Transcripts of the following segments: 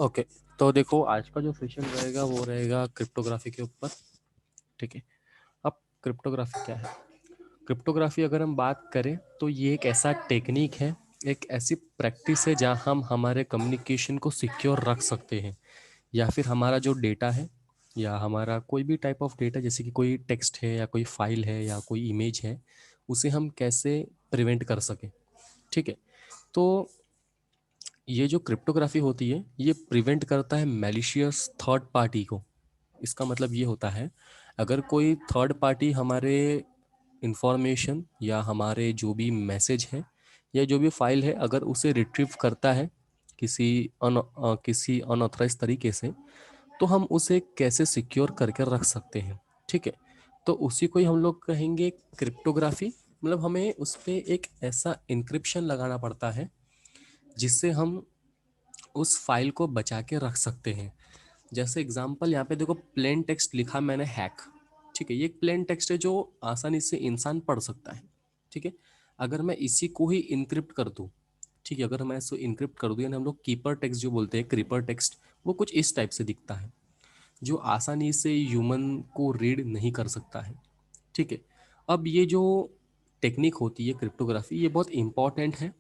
Okay, तो देखो आज का जो सेशन रहेगा वो रहेगा क्रिप्टोग्राफी के ऊपर। ठीक है। अब क्रिप्टोग्राफी क्या है? क्रिप्टोग्राफी अगर हम बात करें तो ये एक ऐसा टेक्निक है, एक ऐसी प्रैक्टिस है जहाँ हम हमारे कम्युनिकेशन को सिक्योर रख सकते हैं, या फिर हमारा जो डेटा है या हमारा कोई भी टाइप ऑफ डेटा, जैसे कि कोई टेक्स्ट है या कोई फाइल है या कोई इमेज है, उसे हम कैसे प्रिवेंट कर सकें। ठीक है। तो ये जो क्रिप्टोग्राफी होती है ये प्रिवेंट करता है मैलिशियस थर्ड पार्टी को। इसका मतलब ये होता है, अगर कोई थर्ड पार्टी हमारे इंफॉर्मेशन या हमारे जो भी मैसेज है या जो भी फाइल है अगर उसे रिट्रीव करता है किसी अनऑथराइज तरीके से, तो हम उसे कैसे सिक्योर करके रख सकते हैं। ठीक है। तो उसी को ही हम लोग कहेंगे क्रिप्टोग्राफी। मतलब हमें उस पर एक ऐसा इंक्रिप्शन लगाना पड़ता है जिससे हम उस फाइल को बचा के रख सकते हैं। जैसे एग्जांपल यहाँ पे देखो, प्लेन टेक्स्ट लिखा मैंने हैक। ठीक है, ये एक प्लेन टेक्स्ट है जो आसानी से इंसान पढ़ सकता है। ठीक है। अगर मैं इसी को ही इनक्रिप्ट कर दूं, ठीक है, अगर मैं इसको इनक्रिप्ट कर दूं, यानी हम लोग कीपर टेक्स्ट जो बोलते हैं, क्रीपर टेक्स्ट, वो कुछ इस टाइप से दिखता है जो आसानी से ह्यूमन को रीड नहीं कर सकता है। ठीक है। अब ये जो टेक्निक होती है क्रिप्टोग्राफी, ये बहुत इंपॉर्टेंट है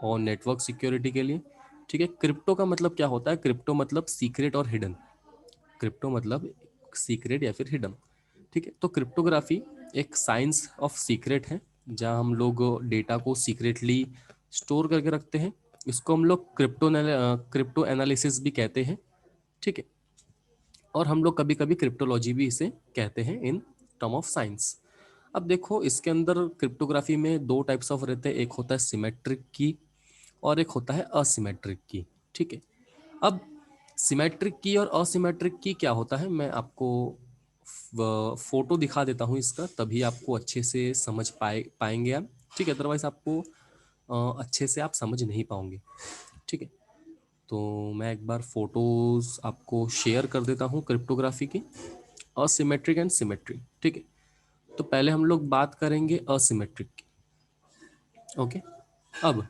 और नेटवर्क सिक्योरिटी के लिए। ठीक है। क्रिप्टो का मतलब क्या होता है? क्रिप्टो मतलब सीक्रेट और हिडन। क्रिप्टो मतलब सीक्रेट या फिर हिडन। ठीक है। तो क्रिप्टोग्राफी एक साइंस ऑफ सीक्रेट है जहाँ हम लोग डेटा को सीक्रेटली स्टोर करके रखते हैं। इसको हम लोग क्रिप्टो एनालिसिस भी कहते हैं। ठीक है। और हम लोग कभी कभी क्रिप्टोलॉजी भी इसे कहते हैं इन टर्म ऑफ साइंस। अब देखो, इसके अंदर क्रिप्टोग्राफी में दो टाइप्स ऑफ रहते हैं, एक होता है सिमेट्रिक की और एक होता है असिमेट्रिक की। ठीक है। अब सिमेट्रिक की और असिमेट्रिक की क्या होता है, मैं आपको फोटो दिखा देता हूँ इसका, तभी आपको अच्छे से समझ पाएंगे आप। ठीक है। अदरवाइज आपको अच्छे से आप समझ नहीं पाओगे। ठीक है। तो मैं एक बार फोटोज आपको शेयर कर देता हूँ क्रिप्टोग्राफी की, असिमेट्रिक एंड सिमेट्रिक। ठीक है। तो पहले हम लोग बात करेंगे असिमेट्रिक की। ओके। अब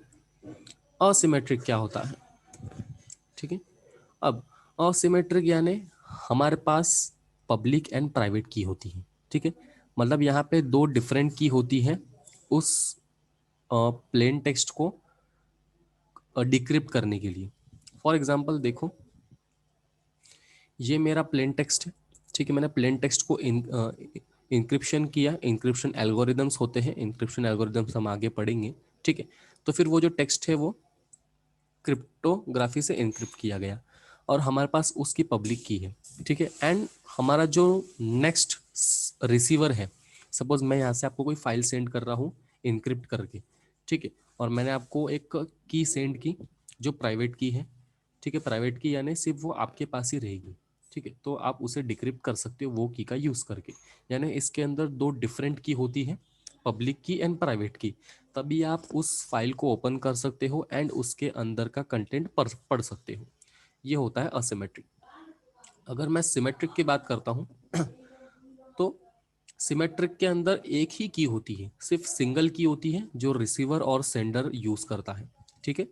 असिमेट्रिक क्या होता है? ठीक है। अब असिमेट्रिक यानी हमारे पास पब्लिक एंड प्राइवेट की होती है। ठीक है। मतलब यहाँ पे दो डिफरेंट की होती है उस प्लेन टेक्स्ट को डिक्रिप्ट करने के लिए। फॉर एग्जांपल देखो, ये मेरा प्लेन टेक्स्ट है। ठीक है। मैंने प्लेन टेक्स्ट को इंक्रिप्शन किया। इंक्रिप्शन एल्गोरिदम्स होते हैं, इंक्रिप्शन एल्गोरिदम्स हम आगे पढ़ेंगे। ठीक है। तो फिर वो जो टेक्स्ट है वो क्रिप्टोग्राफी से एन्क्रिप्ट किया गया और हमारे पास उसकी पब्लिक की है। ठीक है। एंड हमारा जो नेक्स्ट रिसीवर है, सपोज मैं यहाँ से आपको कोई फाइल सेंड कर रहा हूँ इनक्रिप्ट करके। ठीक है। और मैंने आपको एक की सेंड की जो प्राइवेट की है। ठीक है। प्राइवेट की यानी सिर्फ वो आपके पास ही रहेगी। ठीक है। तो आप उसे डिक्रिप्ट कर सकते हो वो की का यूज़ करके। यानी इसके अंदर दो डिफरेंट की होती है, पब्लिक की एंड प्राइवेट की। तभी आप उस फाइल को ओपन कर सकते हो एंड उसके अंदर का कंटेंट पढ़ सकते हो। ये होता है असिमेट्रिक। अगर मैं सिमेट्रिक की बात करता हूँ तो सिमेट्रिक के अंदर एक ही की होती है, सिर्फ सिंगल की होती है जो रिसीवर और सेंडर यूज करता है। ठीक है।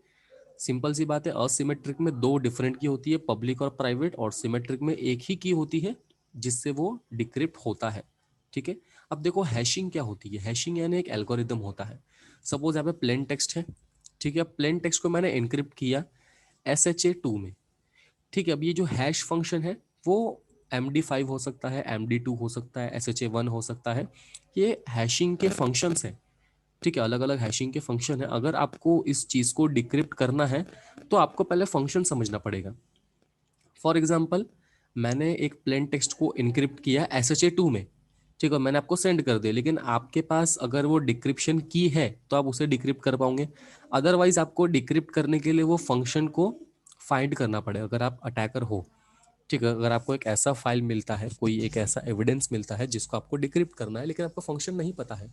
सिंपल सी बात है, असिमेट्रिक में दो डिफरेंट की होती है, पब्लिक और प्राइवेट, और सिमेट्रिक में एक ही की होती है जिससे वो डिक्रिप्ट होता है। ठीक है। अब देखो हैशिंग क्या होती है। हैशिंग यानी एक एल्गोरिदम होता है। सपोज यहाँ पे प्लेन टेक्स्ट है। ठीक है। प्लेन टेक्स्ट को मैंने एनक्रिप्ट किया SHA-2 में। ठीक है। अब ये जो हैश फंक्शन है वो MD5 हो सकता है, MD2 हो सकता है, SHA-1 हो सकता है। ये हैशिंग के फंक्शंस हैं। ठीक है। अलग अलग हैशिंग के फंक्शन है। अगर आपको इस चीज को डिक्रिप्ट करना है तो आपको पहले फंक्शन समझना पड़ेगा। फॉर एग्जाम्पल, मैंने एक प्लेन टेक्स्ट को इनक्रिप्ट किया SHA-2 में। ठीक है। मैंने आपको सेंड कर दिया, लेकिन आपके पास अगर वो डिक्रिप्शन की है तो आप उसे डिक्रिप्ट कर पाओगे। अदरवाइज आपको डिक्रिप्ट करने के लिए वो फंक्शन को फाइंड करना पड़ेगा अगर आप अटैकर हो। ठीक है। अगर आपको एक ऐसा फाइल मिलता है, कोई एक ऐसा एविडेंस मिलता है जिसको आपको डिक्रिप्ट करना है, लेकिन आपको फंक्शन नहीं पता है,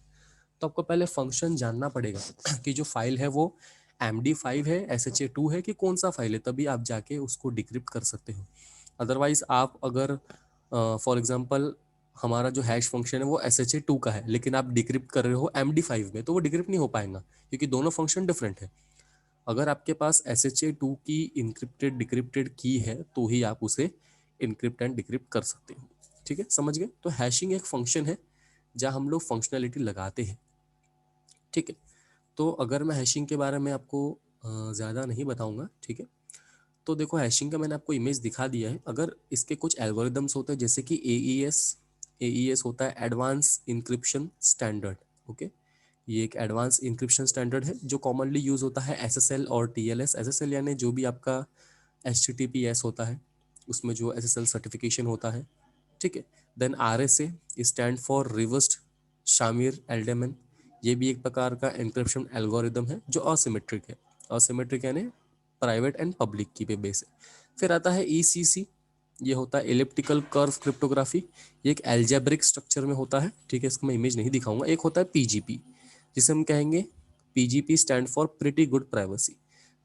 तो आपको पहले फंक्शन जानना पड़ेगा कि जो फाइल है वो MD5 है, SHA-2 है, कि कौन सा फाइल है, तभी आप जाके उसको डिक्रिप्ट कर सकते हो। अदरवाइज आप अगर फॉर एग्जांपल हमारा जो हैश फंक्शन है वो SHA-2 का है, लेकिन आप डिक्रिप्ट कर रहे हो MD5 में, तो वो डिक्रिप्ट नहीं हो पाएगा क्योंकि दोनों फंक्शन डिफरेंट है। अगर आपके पास SHA-2 की इनक्रिप्टेड डिक्रिप्टेड की है तो ही आप उसे इनक्रिप्ट एंड डिक्रिप्ट कर सकते हो। ठीक है, समझ गए? तो हैशिंग एक फंक्शन है जहां हम लोग फंक्शनैलिटी लगाते हैं। ठीक है, तो अगर मैं हैशिंग के बारे में आपको ज़्यादा नहीं बताऊंगा, ठीक है, तो देखो हैशिंग का मैंने आपको इमेज दिखा दिया है। अगर इसके कुछ एल्गोरिदम्स होते हैं जैसे कि एईएस होता है एडवांस इंक्रिप्शन स्टैंडर्ड। ओके, ये एक एडवांस इंक्रिप्शन स्टैंडर्ड है जो कॉमनली यूज होता है एसएसएल और टीएलएस। एसएसएल यानी जो भी आपका एचटीटीपीएस होता है उसमें जो एसएसएल सर्टिफिकेशन होता है। ठीक है, then RSA stand for Rivest Shamir एल्डेमन। ये भी एक प्रकार का एन्क्रिप्शन एल्गोरिदम है जो असिमेट्रिक है। असिमेट्रिक यानी प्राइवेट एंड पब्लिक की पे बेस है। फिर आता है ईसीसी, ये होता है एलिप्टिकल कर्व क्रिप्टोग्राफी। ये एक एल्जेब्रिक स्ट्रक्चर में होता है। ठीक है, इसको मैं इमेज नहीं दिखाऊंगा। एक होता है पीजीपी, जिसे हम कहेंगे PGP stand for pretty good privacy,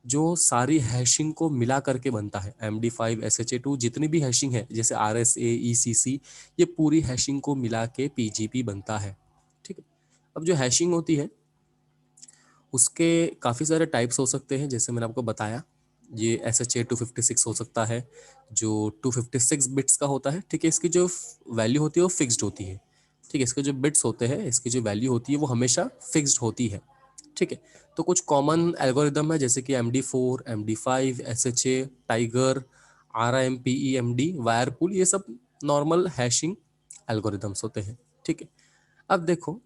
जो सारी हैशिंग को मिला करके बनता है। MD5 SHA-2 जितनी भी हैशिंग है जैसे RSA ECC, ये पूरी हैशिंग को मिला के पीजीपी बनता है। ठीक है, अब जो हैशिंग होती है उसके काफ़ी सारे टाइप्स हो सकते हैं जैसे मैंने आपको बताया। ये SHA-256 हो सकता है जो 256 बिट्स का होता है। ठीक है, इसकी जो वैल्यू होती है वो फिक्स्ड होती है। ठीक है, इसके जो बिट्स होते हैं, इसकी जो वैल्यू होती है वो हमेशा फिक्स्ड होती है। ठीक है, तो कुछ कॉमन एल्गोरिदम है जैसे कि MD4 MD5 SHA tiger RIMPEMD वायरपूल, ये सब नॉर्मल हैशिंग एल्गोरिदम्स होते हैं। ठीक है, अब देखो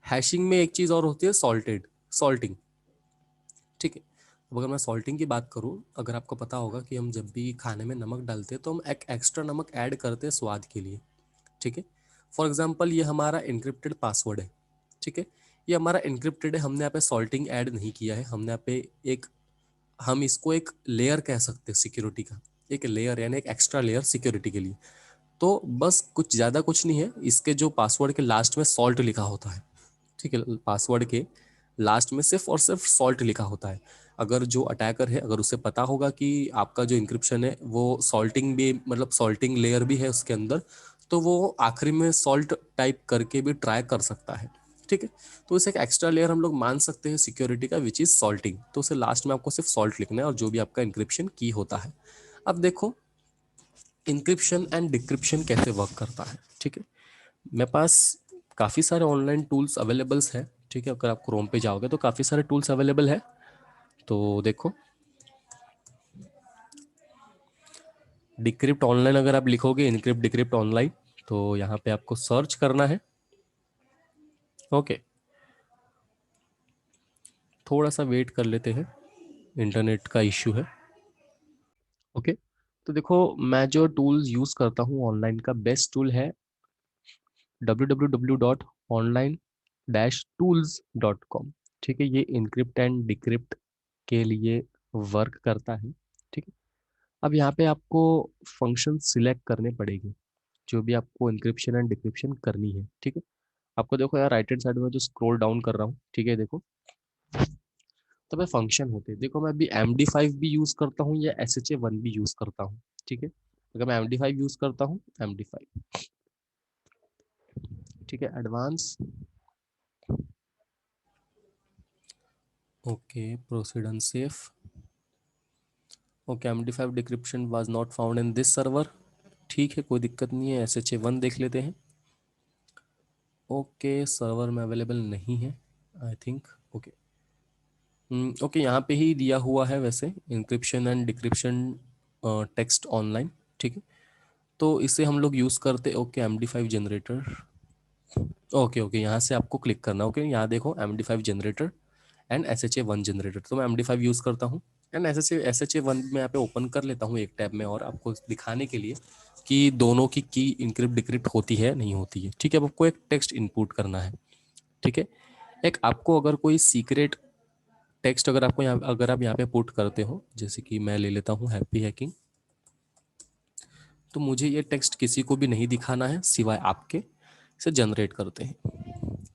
हैशिंग में एक चीज़ और होती है सॉल्टिंग। ठीक है, अब अगर मैं सॉल्टिंग की बात करूं, अगर आपको पता होगा कि हम जब भी खाने में नमक डालते हैं तो हम एक एक्स्ट्रा नमक ऐड करते हैं स्वाद के लिए। ठीक है, फॉर एग्जांपल ये हमारा इनक्रिप्टेड पासवर्ड है। ठीक है, ये हमारा इनक्रिप्टेड है, हमने यहाँ पे सॉल्टिंग ऐड नहीं किया है। हमने यहाँ पे एक, हम इसको एक लेयर कह सकते हैं सिक्योरिटी का, एक लेयर यानी एक एक्स्ट्रा लेयर सिक्योरिटी के लिए। तो बस कुछ ज़्यादा कुछ नहीं है, इसके जो पासवर्ड के लास्ट में सॉल्ट लिखा होता है। ठीक है, पासवर्ड के लास्ट में सिर्फ और सिर्फ सॉल्ट लिखा होता है। अगर जो अटैकर है, अगर उसे पता होगा कि आपका जो इंक्रिप्शन है वो सॉल्टिंग भी, मतलब सॉल्टिंग लेयर भी है उसके अंदर, तो वो आखिरी में सॉल्ट टाइप करके भी ट्राई कर सकता है। ठीक है, तो इसे एक एक्स्ट्रा लेयर हम लोग मान सकते हैं सिक्योरिटी का, विच इज सॉल्टिंग। तो उसे लास्ट में आपको सिर्फ सॉल्ट लिखना है और जो भी आपका इंक्रिप्शन की होता है। अब देखो इंक्रिप्शन एंड डिक्रिप्शन कैसे वर्क करता है। ठीक है, मेरे पास काफ़ी सारे ऑनलाइन टूल्स अवेलेबल्स हैं। ठीक है, अगर आप क्रोम पे जाओगे तो काफ़ी सारे टूल्स अवेलेबल है। तो देखो डिक्रिप्ट ऑनलाइन अगर आप लिखोगे इनक्रिप्ट डिक्रिप्ट ऑनलाइन, तो यहाँ पे आपको सर्च करना है। ओके, थोड़ा सा वेट कर लेते हैं, इंटरनेट का इश्यू है। ओके, तो देखो मैं जो टूल्स यूज़ करता हूँ ऑनलाइन का बेस्ट टूल है www.online-tools.com। ठीक है, ये इनक्रिप्ट एंड डिक्रिप्ट के लिए वर्क करता है। ठीक है, अब यहाँ पे आपको फंक्शन सिलेक्ट करने पड़ेगी जो भी आपको इंक्रिप्शन एंड डिक्रिप्शन करनी है। ठीक है, आपको देखो यार राइट हैंड साइड में जो स्क्रॉल डाउन कर रहा हूँ, ठीक है, देखो तो मैं फंक्शन होते हैं। देखो मैं अभी MD5 भी यूज़ करता हूँ या SHA-1 भी यूज़ करता हूँ। ठीक है, अगर मैं MD5 यूज़ करता हूँ MD5, ठीक है, advance, okay, proceed unsafe, okay, MD5 decryption was not found in this server. ठीक है, कोई दिक्कत नहीं है। SHA-1 देख लेते हैं। ओके, सर्वर में अवेलेबल नहीं है आई थिंक। ओके, ओके, यहाँ पे ही दिया हुआ है वैसे encryption and decryption text online. ठीक है, तो इसे हम लोग यूज़ करते। Okay, MD5 generator, okay okay, यहाँ से आपको क्लिक करना। ओके, यहाँ देखो MD5 generator and SHA-1 generator, तो मैं MD5 यूज़ करता हूँ एंड SHA-1 में यहाँ पे ओपन कर लेता हूँ एक टैब में, और आपको दिखाने के लिए कि दोनों की इंक्रिप्ट डिक्रिप्ट होती है नहीं होती है। ठीक है, अब आपको एक टेक्स्ट इनपुट करना है। ठीक है, एक आपको अगर कोई सीक्रेट टेक्स्ट अगर आपको यहाँ, अगर आप यहाँ पे पुट करते हो, जैसे कि मैं ले लेता हूँ हैप्पी हैकिंग, तो मुझे ये टेक्स्ट किसी को भी नहीं दिखाना है सिवाय आपके, इसे जनरेट करते हैं।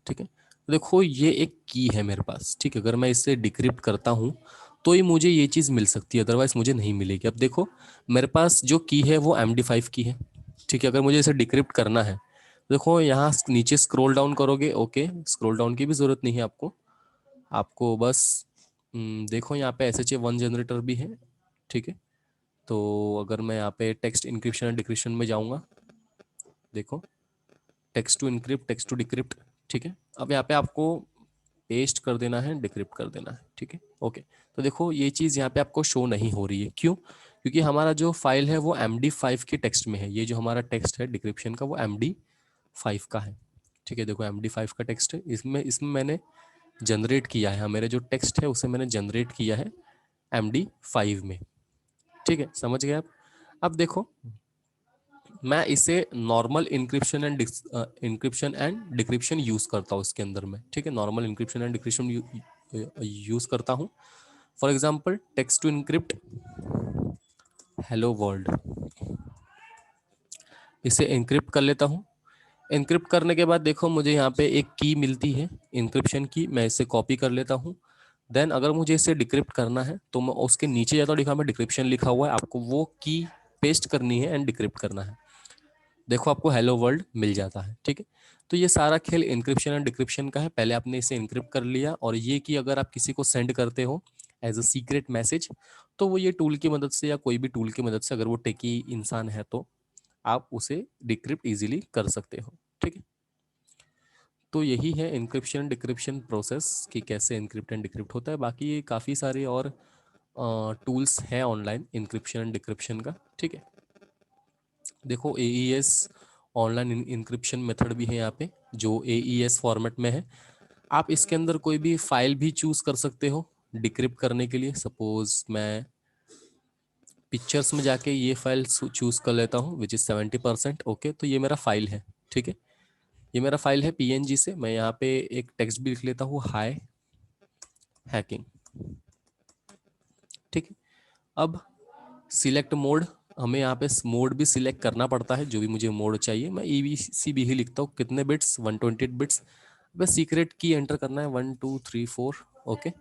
ठीक है, देखो ये एक की है मेरे पास। ठीक है, अगर मैं इसे डिक्रिप्ट करता हूँ तो ही मुझे ये चीज़ मिल सकती है, अदरवाइज मुझे नहीं मिलेगी। अब देखो मेरे पास जो की है वो MD5 की है। ठीक है, अगर मुझे इसे डिक्रिप्ट करना है, देखो यहाँ नीचे स्क्रॉल डाउन करोगे। ओके, स्क्रॉल डाउन की भी ज़रूरत नहीं है आपको, आपको बस देखो यहाँ पे SHA-1 जनरेटर भी है, ठीक है। तो अगर मैं यहाँ पे टेक्स्ट इंक्रिप्शन एंड डिक्रिप्शन में जाऊँगा, देखो text to encrypt, text to decrypt, ठीक है। अब यहाँ पे आपको पेस्ट कर देना है, डिक्रिप्ट कर देना है, ठीक है, ओके। तो देखो ये चीज़ यहाँ पे आपको शो नहीं हो रही है, क्यों? क्योंकि हमारा जो फाइल है वो MD5 के टेक्स्ट में है। ये जो हमारा टेक्स्ट है डिक्रिप्शन का वो MD5 का है, ठीक है। देखो MD5 का टेक्स्ट है, इसमें इसमें मैंने जनरेट किया है, मेरे जो टेक्स्ट है उसे मैंने जनरेट किया है MD5 में, ठीक है, समझ गए आप? अब देखो मैं इसे normal encryption and decryption use करता हूँ इसके अंदर में, ठीक है। Normal encryption and decryption use करता हूँ। For example text to encrypt hello world, इसे इनक्रिप्ट कर लेता हूँ। इनक्रिप्ट करने के बाद देखो मुझे यहाँ पे एक की मिलती है इंक्रिप्शन की, मैं इसे कॉपी कर लेता हूँ। देन अगर मुझे इसे डिक्रिप्ट करना है तो मैं उसके नीचे जाता हूँ, लिखा मैं डिक्रिप्शन लिखा हुआ है, आपको वो की पेस्ट करनी है एंड डिक्रिप्ट करना है। देखो आपको हेलो वर्ल्ड मिल जाता है, ठीक है। तो ये सारा खेल इंक्रिप्शन एंड डिक्रिप्शन का है। पहले आपने इसे इंक्रिप्ट कर लिया, और ये कि अगर आप किसी को सेंड करते हो एज अ सीक्रेट मैसेज, तो वो ये टूल की मदद से या कोई भी टूल की मदद से, अगर वो टेकी इंसान है तो आप उसे डिक्रिप्ट इजीली कर सकते हो, ठीक है। तो यही है इंक्रिप्शन डिक्रिप्शन प्रोसेस कि कैसे इंक्रिप्ट एंड डिक्रिप्ट होता है। बाकी काफ़ी सारे और टूल्स हैं ऑनलाइन इंक्रिप्शन एंड डिक्रिप्शन का, ठीक है। देखो AES ऑनलाइन इंक्रिप्शन मेथड भी है यहाँ पे, जो AES फॉर्मेट में है। आप इसके अंदर कोई भी फाइल भी चूज कर सकते हो डिक्रिप्ट करने के लिए। सपोज मैं पिक्चर्स में जाके ये फाइल चूज कर लेता हूँ विच इज 70%, ओके। तो ये मेरा फाइल है, ठीक है। ये मेरा फाइल है PNG से। मैं यहाँ पे एक टेक्स्ट भी लिख लेता हूँ, हाय हैकिंग, ठीक है। अब सिलेक्ट मोड, हमें यहाँ पे मोड भी सिलेक्ट करना पड़ता है, जो भी मुझे मोड चाहिए। मैं EBCB ही लिखता हूँ। कितने बिट्स? 128 बिट्स। बस सीक्रेट की एंटर करना है 1 2 3 4, ओके।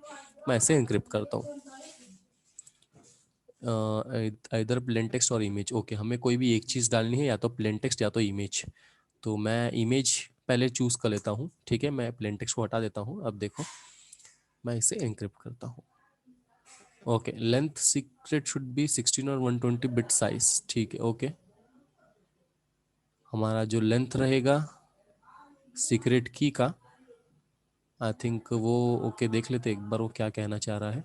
मैं ऐसे एनक्रिप्ट करता हूँ। इधर प्लेन टेक्स्ट और इमेज, ओके। हमें कोई भी एक चीज़ डालनी है, या तो प्लेन टेक्स्ट या तो इमेज। तो मैं इमेज पहले चूज कर लेता हूँ, ठीक है। मैं प्लेन टेक्स्ट को हटा देता हूँ। अब देखो मैं इसे एनक्रिप्ट करता हूँ, okay. Length secret should be 16 और 120 बिट साइज, ठीक है, ओके। हमारा जो लेंथ रहेगा सीक्रेट की का, आई थिंक वो ओके, देख लेते एक बार वो क्या कहना चाह रहा है।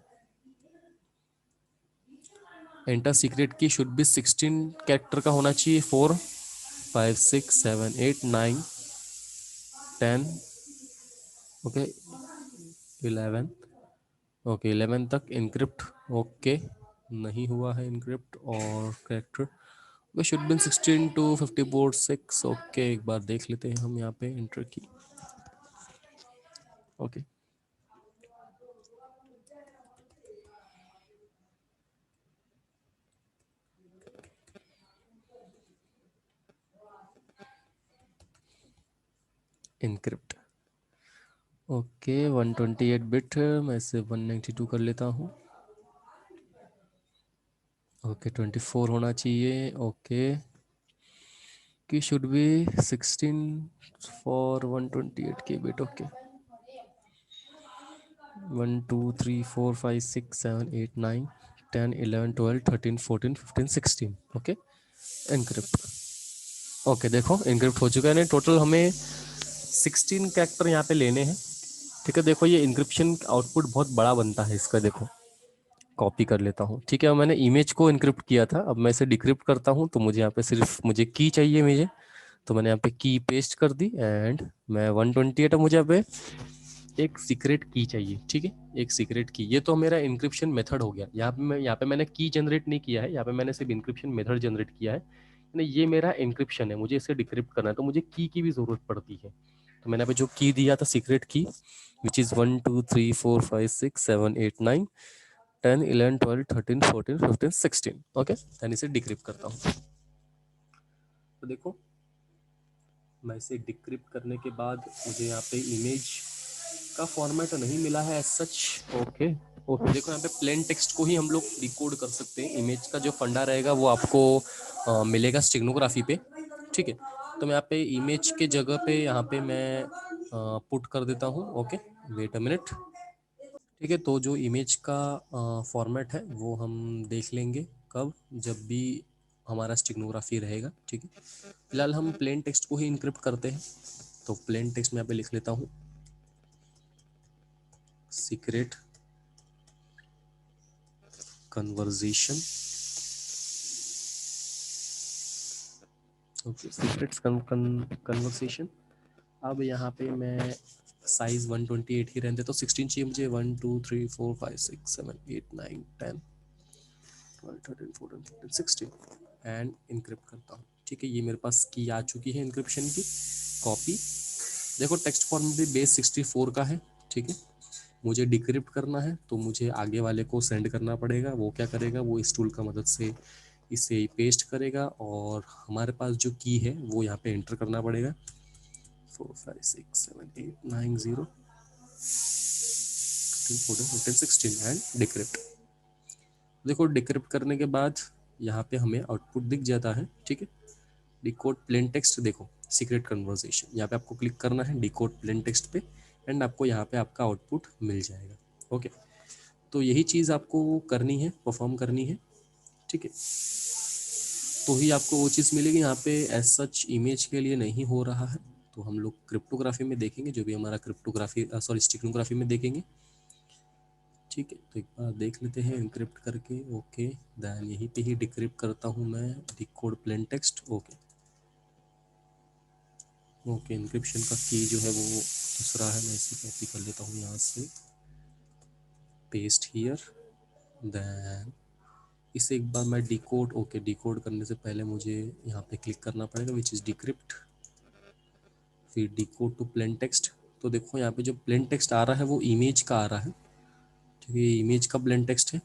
एंटर सीक्रेट की शुड बी 16 कैरेक्टर का होना चाहिए। 4 5 6 7 8 9 10, ओके 11, ओके 11 तक इनक्रिप्ट, ओके। नहीं हुआ है इनक्रिप्ट, और character okay should be 16 to 54 6, okay. एक बार देख लेते हैं हम यहाँ पे एंटर की, ओके। इनक्रिप्ट, ओके 128 बिट, मैं इसे 192 कर लेता हूँ, ओके 24 होना चाहिए, ओके। की शुड बी 16 फॉर 128 के bit, okay. 1 2 3 4 5 6 7 8 9 10 11 12 13 14 15 16, okay. Encrypt, okay. देखो एनक्रिप्ट हो चुका है। नहीं, टोटल हमें 16 कैरेक्टर यहाँ पे लेने हैं, ठीक है। देखो ये इंक्रिप्शन आउटपुट बहुत बड़ा बनता है इसका, देखो कॉपी कर लेता हूँ, ठीक है। मैंने इमेज को इनक्रिप्ट किया था, अब मैं इसे डिक्रिप्ट करता हूँ। तो मुझे यहाँ पे सिर्फ मुझे की चाहिए मुझे, तो मैंने यहाँ पे की पेस्ट कर दी, एंड मैं 128, मुझे यहाँ पे एक सीक्रेट की चाहिए, ठीक है। एक सीक्रेट की, ये तो मेरा इंक्रिप्शन मेथड हो गया। यहाँ पे मैंने की जनरेट नहीं किया है, यहाँ पे मैंने सिर्फ इंक्रिप्शन मेथड जनरेट किया है, यानी ये मेरा इंक्रिप्शन है। मुझे इसे डिक्रिप्ट करना है, तो मुझे की भी जरूरत पड़ती है। तो मैंने यहाँ पे जो की दिया था सीक्रेट की, विच इज 1 2 3 4 5 6 7 8 9 10 11 12 13 14 15 16, ओके। देन इसे डिक्रिप्ट करता हूँ। तो देखो मैं इसे डिक्रिप्ट करने के बाद मुझे यहाँ पे इमेज का फॉर्मेट नहीं मिला है एज सच, ओके ओके। देखो यहाँ पे प्लेन टेक्स्ट को ही हम लोग डिकोड कर सकते हैं। इमेज का जो फंडा रहेगा वो आपको मिलेगा स्टेगनोग्राफी पे, ठीक है। तो मैं यहाँ पे इमेज के जगह पे यहाँ पे मैं पुट कर देता हूँ, ओके। वेट अ मिनट, ठीक है, तो जो इमेज का फॉर्मेट है वो हम देख लेंगे कब, जब भी हमारा स्टिग्नोग्राफी रहेगा। ठीक है, फिलहाल हम प्लेन टेक्स्ट को ही इनक्रिप्ट करते हैं। तो प्लेन टेक्स्ट में यहाँ पे लिख लेता हूँ secret conversation. Okay, secrets conversation. अब यहाँ पे मैं साइज 128 ही रहने देता हूँ, 16 चाहिए मुझे। 1 2 3 4 5 6 7 8 9 10 12 13 14 15 16 एंड इनक्रिप्ट करता हूँ। ठीक है, ये मेरे पास की आ चुकी है इनक्रिप्शन की कॉपी। देखो टेक्स्ट फॉर्म भी बेस 64 का है। ठीक है, मुझे डिक्रिप्ट करना है तो मुझे आगे वाले को सेंड करना पड़ेगा। वो क्या करेगा, वो इस टूल का मदद से इसे पेस्ट करेगा और हमारे पास जो की है वो यहाँ पे एंटर करना पड़ेगा। 4 5 6 7 8 9 0 13 14 15 16 एंड डिक्रिप्ट। देखो डिक्रिप्ट करने के बाद यहाँ पे हमें आउटपुट दिख जाता है। ठीक है, डिकोड प्लेन टेक्स्ट। देखो सीक्रेट कन्वर्सेशन, यहाँ पे आपको क्लिक करना है डिकोड प्लेन टेक्स्ट पे एंड आपको यहाँ पे आपका आउटपुट मिल जाएगा। ओके, तो यही चीज़ आपको करनी है, परफॉर्म करनी है। ठीक है, तो ही आपको वो चीज़ मिलेगी। यहाँ पे एज सच इमेज के लिए नहीं हो रहा है, तो हम लोग क्रिप्टोग्राफी में देखेंगे, जो भी हमारा क्रिप्टोग्राफी सॉरी स्टिग्नोग्राफी में देखेंगे। ठीक है, तो एक बार देख लेते हैं इनक्रिप्ट करके। ओके, देन यहीं पे ही डिक्रिप्ट करता हूँ मैं, decode plain text. Okay okay, encryption का की जो है वो दूसरा है, मैं इसे कॉपी कर लेता हूँ यहाँ से, पेस्ट हियर। देन इसे एक बार मैं डिकोड, ओके डिकोड करने से पहले मुझे यहाँ पे क्लिक करना पड़ेगा विच इज़ डिक्रिप्ट, फिर डिकोड टू प्लेन टेक्स्ट। तो देखो यहाँ पे जो प्लेन टेक्स्ट आ रहा है वो इमेज का आ रहा है। ठीक है, ये इमेज का प्लेन टेक्स्ट है।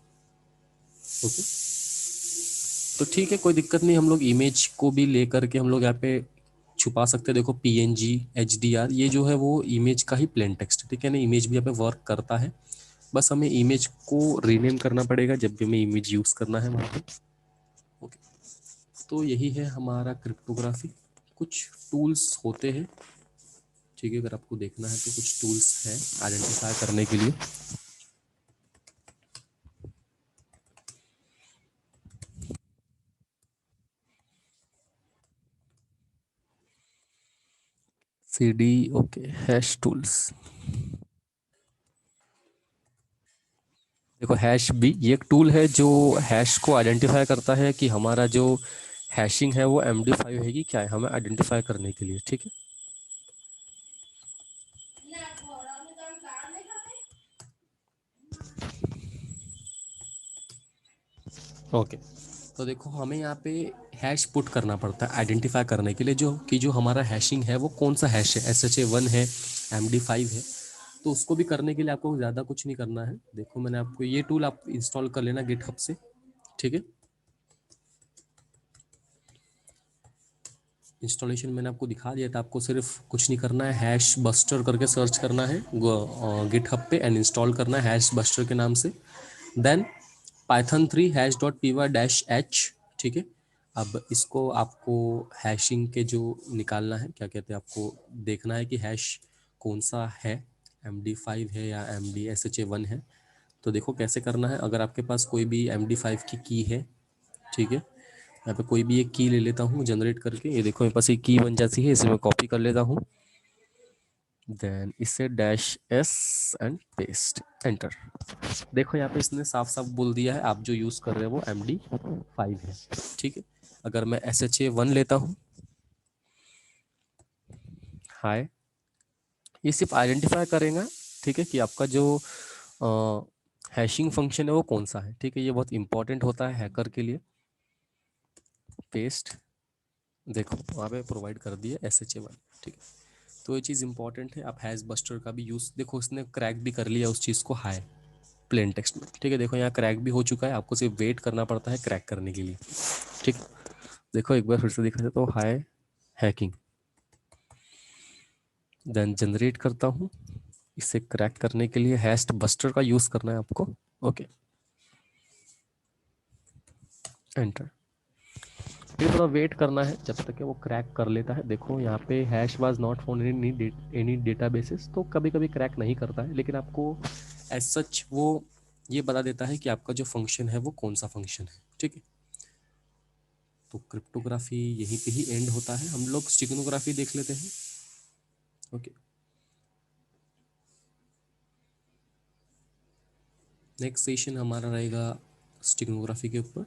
ओके, तो ठीक है, कोई दिक्कत नहीं, हम लोग इमेज को भी लेकर के हम लोग यहाँ पे छुपा सकते हैं। देखो PNG HDR ये जो है वो इमेज का ही प्लेन टेक्स्ट है। ठीक है ना, इमेज भी यहाँ पे वर्क करता है, बस हमें इमेज को रीनेम करना पड़ेगा जब भी हमें इमेज यूज़ करना है वहाँ पे। ओके, तो यही है हमारा क्रिप्टोग्राफी। कुछ टूल्स होते हैं। ठीक है, अगर आपको देखना है तो कुछ टूल्स हैं आइडेंटिफाई करने के लिए। CD, okay, hash tools. देखो हैश भी ये एक टूल है जो हैश को आइडेंटिफाई करता है कि हमारा जो हैशिंग है वो MD5 है कि क्या है, हमें आइडेंटिफाई करने के लिए। ठीक है, ओके, तो देखो हमें यहाँ पे हैश पुट करना पड़ता है आइडेंटिफाई करने के लिए, जो कि जो हमारा हैशिंग है वो कौन सा हैश है, SHA-1 है, MD5 है। तो उसको भी करने के लिए आपको ज़्यादा कुछ नहीं करना है। देखो मैंने आपको ये टूल आप इंस्टॉल कर लेना गिटहब से। ठीक है, इंस्टॉलेशन मैंने आपको दिखा दिया था, आपको सिर्फ कुछ नहीं करना है, हैश बस्टर करके सर्च करना है गिटहब पे एंड इंस्टॉल करना है हैश बस्टर के नाम से। Then python3 hash.py-h। ठीक है, अब इसको आपको हैशिंग के जो निकालना है, क्या कहते हैं, आपको देखना है कि हैश कौन सा है, MD5 है या SHA-1 है। तो देखो कैसे करना है, अगर आपके पास कोई भी MD5 की है, ठीक है, यहाँ पे कोई भी एक की ले लेता हूँ जनरेट करके। ये देखो मेरे पास एक की बन जाती है, इसे मैं कॉपी कर लेता हूँ, देन इसे -s एंड पेस्ट एंटर। देखो यहाँ पे इसने साफ साफ बोल दिया है आप जो यूज़ कर रहे हो वो MD5 है। ठीक है, अगर मैं SHA-1 लेता हूँ, हाय, ये सिर्फ आइडेंटिफाई करेगा। ठीक है, कि आपका जो हैशिंग फंक्शन है वो कौन सा है। ठीक है, ये बहुत इंपॉर्टेंट होता है हैकर के लिए। पेस्ट, देखो वहाँ पे प्रोवाइड कर दिया SHA-1। ठीक है, तो ये चीज़ इंपॉर्टेंट है। आप हैश बस्टर का भी यूज़, देखो इसने क्रैक भी कर लिया उस चीज़ को हाई प्लेन टेक्स्ट में। ठीक है, देखो यहाँ क्रैक भी हो चुका है, आपको सिर्फ वेट करना पड़ता है क्रैक करने के लिए। ठीक, देखो एक बार फिर से देखा जाए तो हाई हैकिंग, देन जनरेट करता हूँ। इसे क्रैक करने के लिए हैश बस्टर का यूज़ करना है आपको। Okay, enter. फिर थोड़ा वेट करना है जब तक कि वो क्रैक कर लेता है। देखो यहाँ पे hash was not found in any databases, तो कभी कभी क्रैक नहीं करता है, लेकिन आपको एज सच वो ये बता देता है कि आपका जो फंक्शन है वो कौन सा फंक्शन है। ठीक है, तो क्रिप्टोग्राफी यहीं पे ही एंड होता है। हम लोग स्टिग्नोग्राफी देख लेते हैं। ओके, नेक्स्ट सेशन हमारा रहेगा स्टिग्नोग्राफी के ऊपर।